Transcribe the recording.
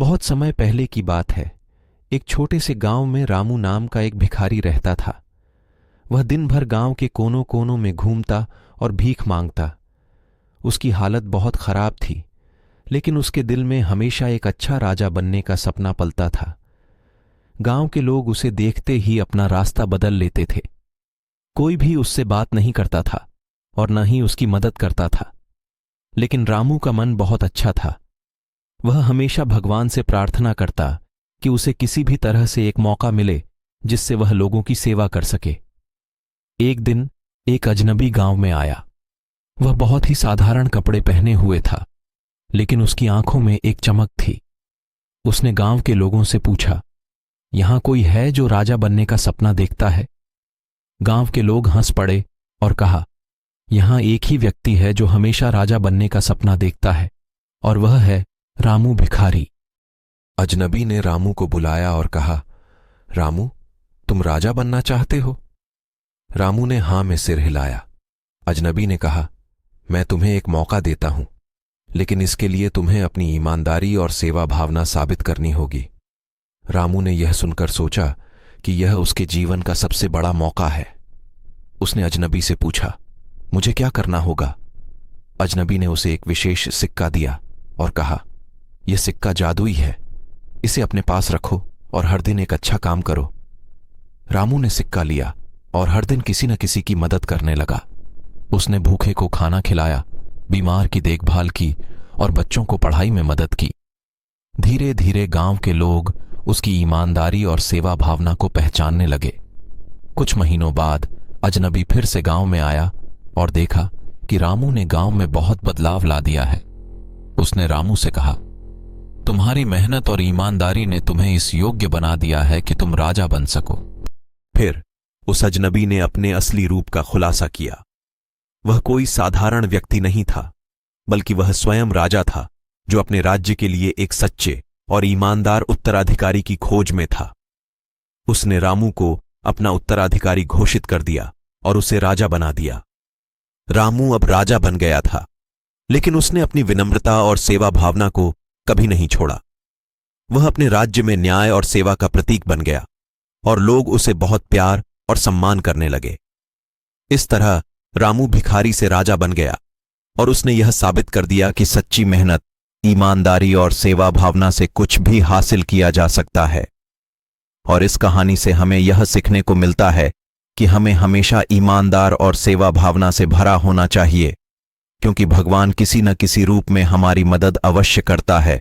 बहुत समय पहले की बात है। एक छोटे से गांव में रामू नाम का एक भिखारी रहता था। वह दिन भर गांव के कोनों कोनों में घूमता और भीख मांगता। उसकी हालत बहुत खराब थी, लेकिन उसके दिल में हमेशा एक अच्छा राजा बनने का सपना पलता था। गांव के लोग उसे देखते ही अपना रास्ता बदल लेते थे। कोई भी उससे बात नहीं करता था और न ही उसकी मदद करता था। लेकिन रामू का मन बहुत अच्छा था। वह हमेशा भगवान से प्रार्थना करता कि उसे किसी भी तरह से एक मौका मिले जिससे वह लोगों की सेवा कर सके। एक दिन एक अजनबी गांव में आया। वह बहुत ही साधारण कपड़े पहने हुए था, लेकिन उसकी आंखों में एक चमक थी। उसने गांव के लोगों से पूछा, यहां कोई है जो राजा बनने का सपना देखता है? गांव के लोग हंस पड़े और कहा, यहां एक ही व्यक्ति है जो हमेशा राजा बनने का सपना देखता है, और वह है रामू भिखारी। अजनबी ने रामू को बुलाया और कहा, रामू, तुम राजा बनना चाहते हो? रामू ने हां में सिर हिलाया। अजनबी ने कहा, मैं तुम्हें एक मौका देता हूं, लेकिन इसके लिए तुम्हें अपनी ईमानदारी और सेवा भावना साबित करनी होगी। रामू ने यह सुनकर सोचा कि यह उसके जीवन का सबसे बड़ा मौका है। उसने अजनबी से पूछा, मुझे क्या करना होगा? अजनबी ने उसे एक विशेष सिक्का दिया और कहा, यह सिक्का जादुई है, इसे अपने पास रखो और हर दिन एक अच्छा काम करो। रामू ने सिक्का लिया और हर दिन किसी न किसी की मदद करने लगा। उसने भूखे को खाना खिलाया, बीमार की देखभाल की और बच्चों को पढ़ाई में मदद की। धीरे धीरे गांव के लोग उसकी ईमानदारी और सेवा भावना को पहचानने लगे। कुछ महीनों बाद अजनबी फिर से गांव में आया और देखा कि रामू ने गांव में बहुत बदलाव ला दिया है। उसने रामू से कहा, तुम्हारी मेहनत और ईमानदारी ने तुम्हें इस योग्य बना दिया है कि तुम राजा बन सको। फिर उस अजनबी ने अपने असली रूप का खुलासा किया। वह कोई साधारण व्यक्ति नहीं था, बल्कि वह स्वयं राजा था, जो अपने राज्य के लिए एक सच्चे और ईमानदार उत्तराधिकारी की खोज में था। उसने रामू को अपना उत्तराधिकारी घोषित कर दिया और उसे राजा बना दिया। रामू अब राजा बन गया था, लेकिन उसने अपनी विनम्रता और सेवा भावना को कभी नहीं छोड़ा। वह अपने राज्य में न्याय और सेवा का प्रतीक बन गया और लोग उसे बहुत प्यार और सम्मान करने लगे। इस तरह रामू भिखारी से राजा बन गया और उसने यह साबित कर दिया कि सच्ची मेहनत, ईमानदारी और सेवा भावना से कुछ भी हासिल किया जा सकता है। और इस कहानी से हमें यह सीखने को मिलता है कि हमें हमेशा ईमानदार और सेवा भावना से भरा होना चाहिए, क्योंकि भगवान किसी न किसी रूप में हमारी मदद अवश्य करता है।